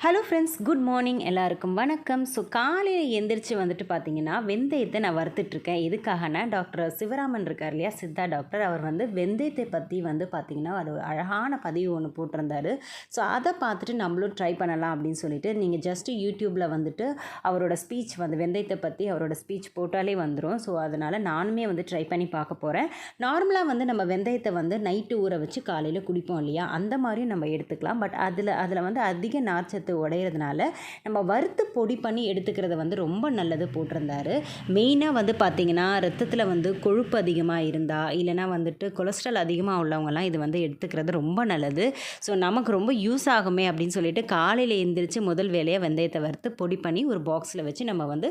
Hello friends, good morning எல்லாருக்கும் வணக்கம். So காலையில் எந்திரிச்சு வந்துட்டு பார்த்தீங்கன்னா வெந்தயத்தை நான் வறுத்துட்ருக்கேன். எதுக்காகனா டாக்டர் சிவராமன் இருக்கார் இல்லையா, சித்தா டாக்டர், அவர் வந்து வெந்தயத்தை பற்றி வந்து பார்த்திங்கன்னா அது ஒரு அழகான பதிவு ஒன்று போட்டிருந்தார். ஸோ அதை பார்த்துட்டு நம்மளும் ட்ரை பண்ணலாம் அப்படின்னு சொல்லிட்டு நீங்கள் ஜஸ்ட்டு யூடியூப்பில் வந்துட்டு அவரோட ஸ்பீச் வந்து வெந்தயத்தை பற்றி அவரோட ஸ்பீச் போட்டாலே வந்துடும். ஸோ அதனால் நானுமே வந்து ட்ரை பண்ணி பார்க்க போகிறேன். நார்மலாக வந்து நம்ம வெந்தயத்தை வந்து நைட்டு ஊற வச்சு காலையில் குடிப்போம் இல்லையா, அந்த மாதிரியும் நம்ம எடுத்துக்கலாம். பட் அதில் வந்து அதிக நார்ச்சத்து உடையிறதுனால நம்ம வறுத்து பொடி பண்ணி எடுத்துக்கிறது வந்து ரொம்ப நல்லது போட்டிருந்தாரு. மெயினாக வந்து பார்த்திங்கன்னா ரத்தத்தில் வந்து கொழுப்பு அதிகமாக இருந்தால் இல்லைனா வந்துட்டு கொலஸ்ட்ரால் அதிகமாக உள்ளவங்கலாம் இது வந்து எடுத்துக்கிறது ரொம்ப நல்லது. ஸோ நமக்கு ரொம்ப யூஸ் ஆகுமே அப்படின்னு சொல்லிட்டு காலையில் எழுந்திரிச்சு முதல் வேலையாக வெந்தயத்தை வறுத்து பொடி பண்ணி ஒரு பாக்ஸில் வச்சு நம்ம வந்து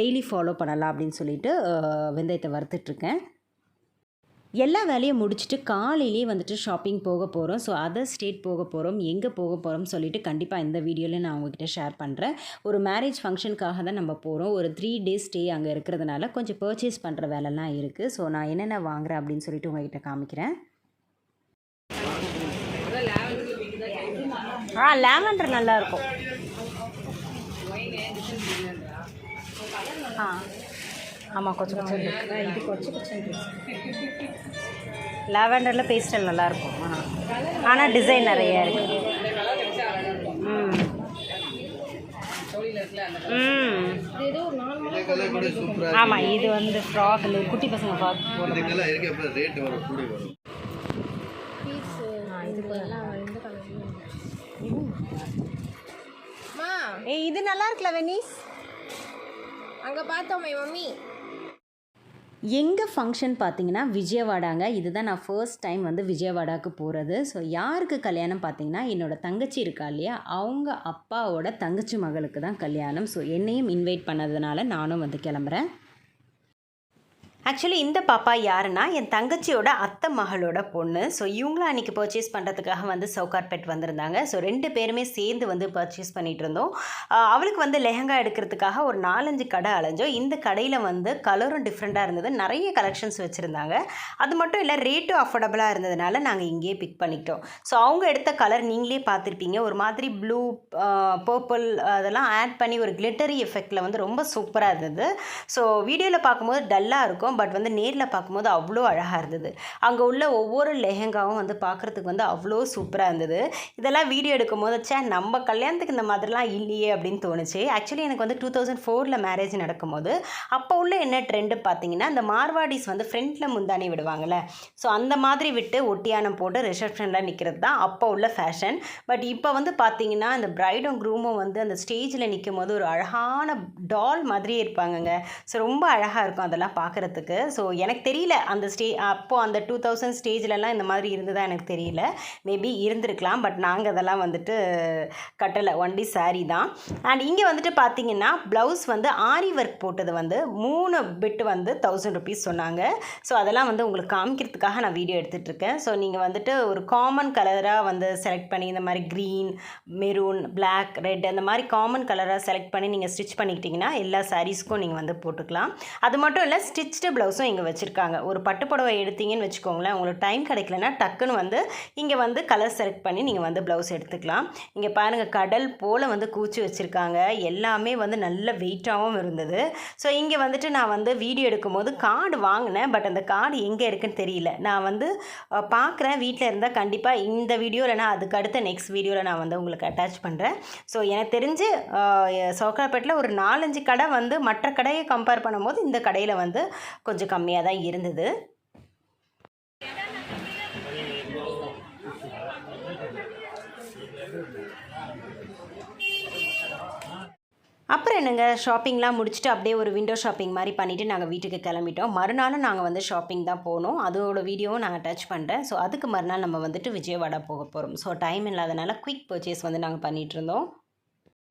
டெய்லி ஃபாலோ பண்ணலாம் அப்படின்னு சொல்லிட்டு வெந்தயத்தை வறுத்துட்ருக்கேன். எல்லா வேலையும் முடிச்சுட்டு காலையிலே வந்துட்டு ஷாப்பிங் போக போகிறோம். ஸோ அதர் ஸ்டேட் போக போகிறோம். எங்கே போக போகிறோம்னு சொல்லிட்டு கண்டிப்பாக இந்த வீடியோவில் நான் உங்ககிட்ட ஷேர் பண்ணுறேன். ஒரு மேரேஜ் ஃபங்க்ஷனுக்காக தான் நம்ம போகிறோம். ஒரு 3 days ஸ்டே அங்கே இருக்கிறதுனால கொஞ்சம் பர்ச்சேஸ் பண்ணுற வேலைலாம் இருக்குது. ஸோ நான் என்னென்ன வாங்குகிறேன் அப்படின்னு சொல்லிட்டு உங்ககிட்ட காமிக்கிறேன். லாவெண்டர் நல்லாயிருக்கும். ஆமாம், கொஞ்சம் இது கொஞ்சம் லாவெண்டரில் பேஸ்டல் நல்லாயிருக்கும். ஆனால் டிசைன் நிறைய இருக்குது. ஆமாம், இது வந்து ஃப்ராக், இந்த குட்டி பசங்க ஃப்ராக் இது நல்லா இருக்குல்ல வெனிஸ், அங்கே பார்த்தோமே மம்மி. எங்கள் ஃபங்க்ஷன் பார்த்திங்கன்னா விஜயவாடாங்க. இதுதான் நான் ஃபர்ஸ்ட் டைம் வந்து விஜயவாடாவுக்கு போகிறது. ஸோ யாருக்கு கல்யாணம் பார்த்திங்கன்னா என்னோடய தங்கச்சி இருக்கா இல்லையா, அவங்க அப்பாவோட தங்கச்சி மகளுக்கு தான் கல்யாணம். ஸோ என்னையும் இன்வைட் பண்ணதுனால நானும் வந்து கிளம்புறேன். ஆக்சுவலி இந்த பாப்பா யாருன்னா என் தங்கச்சியோட அத்தை மகளோட பொண்ணு. ஸோ இவங்களும் அன்றைக்கி பர்ச்சேஸ் பண்ணுறதுக்காக வந்து சவுகார்பேட் வந்திருந்தாங்க. ஸோ 2 பேருமே சேர்ந்து வந்து பர்ச்சேஸ் பண்ணிகிட்டு இருந்தோம். அவளுக்கு வந்து லெஹங்கா எடுக்கிறதுக்காக ஒரு 4-5 கடை அலைஞ்சோம். இந்த கடையில் வந்து கலரும் டிஃப்ரெண்ட்டாக இருந்தது, நிறைய கலெக்ஷன்ஸ் வச்சுருந்தாங்க. அது மட்டும் இல்லை, ரேட்டும் அஃபோர்டபுளாக இருந்ததுனால நாங்கள் இங்கேயே பிக் பண்ணிக்கிட்டோம். ஸோ அவங்க எடுத்த கலர் நீங்களே பார்த்துருப்பீங்க, ஒரு மாதிரி ப்ளூ, பர்பிள் அதெல்லாம் ஆட் பண்ணி ஒரு கிளிட்டரி எஃபெக்டில் வந்து ரொம்ப சூப்பராக இருந்தது. ஸோ வீடியோவில் பார்க்கும்போது டல்லாக இருக்கும், பட் வந்து நேரில் பார்க்கும்போது அவ்வளோ அழகாக இருந்தது. அங்கே உள்ள ஒவ்வொரு லெஹங்காவும் வந்து பார்க்குறதுக்கு வந்து அவ்வளோ சூப்பராக இருந்தது. இதெல்லாம் வீடியோ எடுக்கும் போது நம்ம கல்யாணத்துக்கு இந்த மாதிரிலாம் இல்லையே அப்படின்னு தோணுச்சு. ஆக்சுவலி எனக்கு வந்து 2004 மேரேஜ் நடக்கும்போது அப்போ உள்ள என்ன ட்ரெண்டு பார்த்தீங்கன்னா, இந்த மார்வாடிஸ் வந்து ஃப்ரண்ட்டில் முந்தானி விடுவாங்கள்ல, ஸோ அந்த மாதிரி விட்டு ஒட்டியானம் போட்டு ரிசப்ஷனில் நிற்கிறது தான் அப்போ உள்ள ஃபேஷன். பட் இப்போ வந்து பார்த்தீங்கன்னா இந்த பிரைடும் க்ரூமும் வந்து அந்த ஸ்டேஜில் நிற்கும் போது ஒரு அழகான டால் மாதிரியே இருப்பாங்கங்க. ஸோ ரொம்ப அழகாக இருக்கும் அதெல்லாம் பார்க்குறதுக்கு. ஸோ எனக்கு தெரியல அந்த அப்போது அந்த 2000 ஸ்டேஜ்லலாம் இந்த மாதிரி இருந்ததா எனக்கு தெரியல. மேபி இருந்திருக்கலாம், பட் நாங்கள் அதெல்லாம் வந்துட்டு கட்டலை, ஒன்லி சாரீ தான். அண்ட் இங்கே வந்துட்டு பார்த்தீங்கன்னா ப்ளவுஸ் வந்து ஆரி ஒர்க் போட்டது வந்து 3 பிட்டு வந்து 1000 rupees சொன்னாங்க. ஸோ அதெல்லாம் வந்து உங்களுக்கு காமிக்கிறதுக்காக நான் வீடியோ எடுத்துகிட்ருக்கேன். ஸோ நீங்கள் வந்துட்டு ஒரு காமன் கலராக வந்து செலக்ட் பண்ணி இந்த மாதிரி க்ரீன், மெரூன், பிளாக், ரெட் அந்த மாதிரி காமன் கலராக செலக்ட் பண்ணி நீங்கள் ஸ்டிச் பண்ணிக்கிட்டிங்கன்னா எல்லா சாரீஸ்க்கும் நீங்கள் வந்து போட்டுக்கலாம். அது மட்டும் இல்லை, ஸ்டிச்டு ப்ளவுஸும் இங்கே வச்சுருக்காங்க. ஒரு பட்டு புடவை எடுத்தீங்கன்னு வச்சுக்கோங்களேன், உங்களுக்கு டைம் கிடைக்கலன்னா டக்குன்னு வந்து இங்கே வந்து கலர் செலக்ட் பண்ணி நீங்கள் வந்து ப்ளவுஸ் எடுத்துக்கலாம். இங்கே பாருங்கள், கடல் போல் வந்து கூச்சி வச்சுருக்காங்க. எல்லாமே வந்து நல்ல வெயிட்டாகவும் இருந்தது. ஸோ இங்கே வந்துட்டு நான் வந்து வீடியோ எடுக்கும்போது கார்டு வாங்கினேன், பட் அந்த கார்டு எங்கே இருக்குன்னு தெரியல. நான் வந்து பார்க்குறேன், வீட்டில் இருந்தால் கண்டிப்பாக இந்த வீடியோ இல்லைனா அதுக்கு அடுத்த நெக்ஸ்ட் வீடியோவில் நான் வந்து உங்களுக்கு அட்டாச் பண்ணுறேன். ஸோ எனக்கு தெரிஞ்சு சவுகார்பேட்டில் ஒரு 4-5 கடை வந்து மற்ற கடையை கம்பேர் பண்ணும்போது இந்த கடையில் வந்து கொஞ்சம் கம்மியாக தான் இருந்தது. அப்புறம் என்னங்க, ஷாப்பிங்லாம் முடிச்சுட்டு அப்படியே ஒரு விண்டோ ஷாப்பிங் மாதிரி பண்ணிவிட்டு நாங்கள் வீட்டுக்கு கிளம்பிட்டோம். மறுநாளும் நாங்கள் வந்து ஷாப்பிங் தான் போனோம். அதோட வீடியோவும் நாங்கள் டச் பண்ணுறேன். ஸோ அதுக்கு மறுநாள் நம்ம வந்துட்டு விஜயவாடா போக போகிறோம். ஸோ டைம் இல்லாதனால குயிக் பர்ச்சேஸ் வந்து நாங்கள் பண்ணிகிட்டு இருந்தோம்.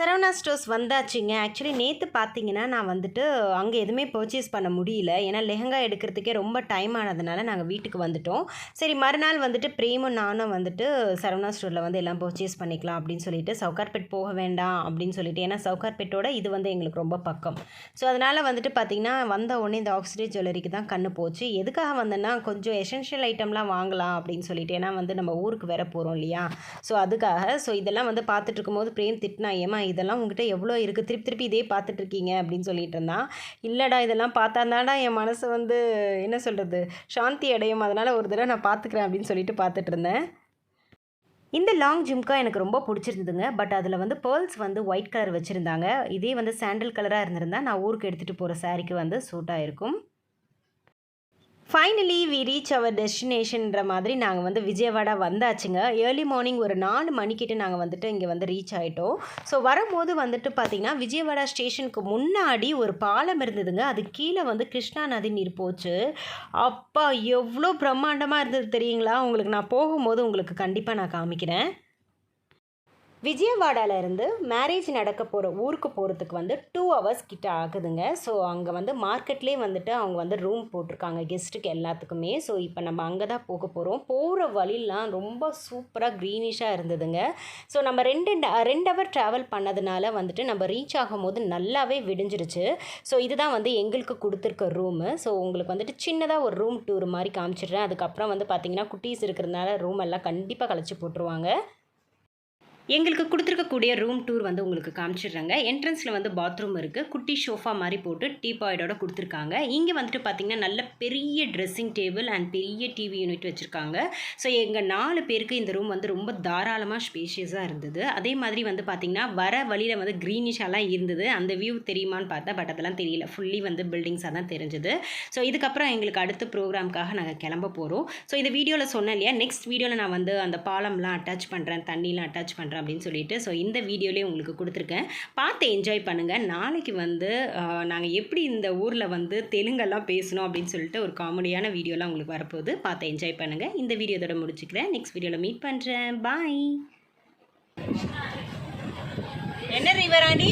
சரவணா ஸ்டோர்ஸ் வந்தாச்சுங்க. ஆக்சுவலி நேற்று பார்த்தீங்கன்னா நான் வந்துட்டு அங்கே எதுவுமே பர்ச்சேஸ் பண்ண முடியல. ஏன்னா லெஹங்கா எடுக்கிறதுக்கே ரொம்ப டைம் ஆனதுனால நாங்கள் வீட்டுக்கு வந்துட்டோம். சரி மறுநாள் வந்துட்டு பிரேமும் நானும் வந்துட்டு சரவணா ஸ்டோரில் வந்து எல்லாம் பர்ச்சேஸ் பண்ணிக்கலாம் அப்படின்னு சொல்லிட்டு சவுகார்பேட் போக வேண்டாம் அப்படின்னு சொல்லிட்டு, ஏன்னா சவுகார்பேட்டோட இது வந்து எங்களுக்கு ரொம்ப பக்கம். ஸோ அதனால் வந்துட்டு பார்த்திங்கன்னா வந்த உடனே இந்த ஆக்சிடேஜ் ஜுவல்லரிக்கு தான் கண்ணு போச்சு. எதுக்காக வந்தேன்னா கொஞ்சம் எசென்ஷியல் ஐட்டம்லாம் வாங்கலாம் அப்படின்னு சொல்லிட்டு, ஏன்னா வந்து நம்ம ஊருக்கு வேற போகிறோம் இல்லையா. ஸோ அதுக்காக இதெல்லாம் வந்து பார்த்துட்டு இருக்கும்போது பிரேம் திட்டினா, ஏமா இதெல்லாம் உங்ககிட்ட எவ்வளோ இருக்குது, திருப்பி திருப்பி இதே பார்த்துட்டு இருக்கீங்க அப்படின்னு சொல்லிட்டு இருந்தான். இல்லைடா இதெல்லாம் பார்த்தா தான்டா என் மனசு வந்து என்ன சொல்கிறது சாந்தி அடையும், அதனால் ஒரு தடவை நான் பார்த்துக்கிறேன் அப்படின்னு சொல்லிட்டு பார்த்துட்டு இருந்தேன். இந்த லாங் ஜிம்கா எனக்கு ரொம்ப பிடிச்சிருந்ததுங்க. பட் அதில் வந்து பேர்ல்ஸ் வந்து ஒயிட் கலர் வச்சுருந்தாங்க. இதே வந்து சாண்டில் கலராக இருந்திருந்தால் நான் ஊருக்கு எடுத்துகிட்டு போகிற சாரிக்கு வந்து சூட்டாக இருக்கும். ஃபைனலி வி ரீச் அவர் டெஸ்டினேஷன்ற மாதிரி நாங்கள் வந்து விஜயவாடா வந்தாச்சுங்க. ஏர்லி மார்னிங் ஒரு 4 மணிக்கிட்ட நாங்கள் வந்துட்டு இங்கே வந்து ரீச் ஆகிட்டோம். ஸோ வரும்போது வந்துட்டு பார்த்திங்கன்னா விஜயவாடா ஸ்டேஷனுக்கு முன்னாடி ஒரு பாலம் இருந்ததுங்க. அது கீழே வந்து கிருஷ்ணா நதி நீர் போச்சு. அப்பா எவ்வளோ பிரம்மாண்டமாக இருந்தது தெரியுங்களா. உங்களுக்கு நான் போகும்போது உங்களுக்கு கண்டிப்பாக நான் காமிக்கிறேன். விஜயவாடாவிலேருந்து மேரேஜ் நடக்க போகிற ஊருக்கு போகிறதுக்கு வந்து 2 ஹவர்ஸ் கிட்ட ஆகுதுங்க. ஸோ அங்கே வந்து மார்க்கெட்லேயே வந்துட்டு அவங்க வந்து ரூம் போட்டிருக்காங்க கெஸ்ட்டுக்கு எல்லாத்துக்குமே. ஸோ இப்போ நம்ம அங்கே தான் போக போகிறோம். போகிற வழிலாம் ரொம்ப சூப்பராக க்ரீனிஷாக இருந்ததுங்க. ஸோ நம்ம 2 ஹவர் ட்ராவல் பண்ணதுனால வந்துட்டு நம்ம ரீச் ஆகும்போது நல்லாவே விடிஞ்சிருச்சு. ஸோ இதுதான் வந்து எங்களுக்கு கொடுத்துருக்க ரூமு. ஸோ உங்களுக்கு வந்துட்டு சின்னதாக ஒரு ரூம் டூர் மாதிரி காமிச்சிடுறேன். அதுக்கப்புறம் வந்து பார்த்திங்கன்னா குட்டீஸ் இருக்கிறதுனால ரூம் எல்லாம் கண்டிப்பாக கழிச்சு போட்டுருவாங்க. எங்களுக்கு கொடுத்துருக்கக்கூடிய ரூம் டூர் வந்து உங்களுக்கு காமிச்சிடுறேங்க. என்ட்ரன்ஸில் வந்து பாத்ரூம் இருக்குது. குட்டி ஷோஃபா மாதிரி போட்டு டீபாய்டோட கொடுத்துருக்காங்க. இங்கே வந்துட்டு பார்த்திங்கன்னா நல்ல பெரிய ட்ரெஸ்ஸிங் டேபிள் அண்ட் பெரிய டிவி யூனிட் வச்சுருக்காங்க. ஸோ எங்கள் 4 பேருக்கு இந்த ரூம் வந்து ரொம்ப தாராளமாக ஸ்பேஷியஸாக இருந்தது. அதே மாதிரி வந்து பார்த்திங்கன்னா வர வழியில் வந்து க்ரீனிஷாலாம் இருந்தது. அந்த வியூ தெரியுமான்னு பார்த்தா பட் அதெல்லாம் தெரியல. ஃபுல்லி வந்து பில்டிங்ஸாக தான் தெரிஞ்சுது. ஸோ இதுக்கப்புறம் எங்களுக்கு அடுத்த ப்ரோக்ராம்க்காக நாங்கள் கிளம்ப போகிறோம். ஸோ இந்த வீடியோவில் சொன்னேன் இல்லையா, நெக்ஸ்ட் வீடியோவில் நான் வந்து அந்த பாலம்லாம் அட்டாச் பண்ணுறேன், தண்ணிலாம் அட்டாச் பண்ணுறேன் அப்படின்னு சொல்லிட்டு. ஸோ இந்த வீடியோலேயே உங்களுக்கு கொடுத்துருக்கேன், பார்த்து என்ஜாய் பண்ணுங்கள். நாளைக்கு வந்து நாங்கள் எப்படி இந்த ஊரில் வந்து தெலுங்கெல்லாம் பேசணும் அப்படின்னு சொல்லிட்டு ஒரு காமெடியான வீடியோலாம் உங்களுக்கு வரப்போகுது. பார்த்து என்ஜாய் பண்ணுங்கள். இந்த வீடியோ இதோட முடிச்சுக்கிறேன். நெக்ஸ்ட் வீடியோவில் மீட் பண்ணுறேன். பாய். என்ன ரிவராணி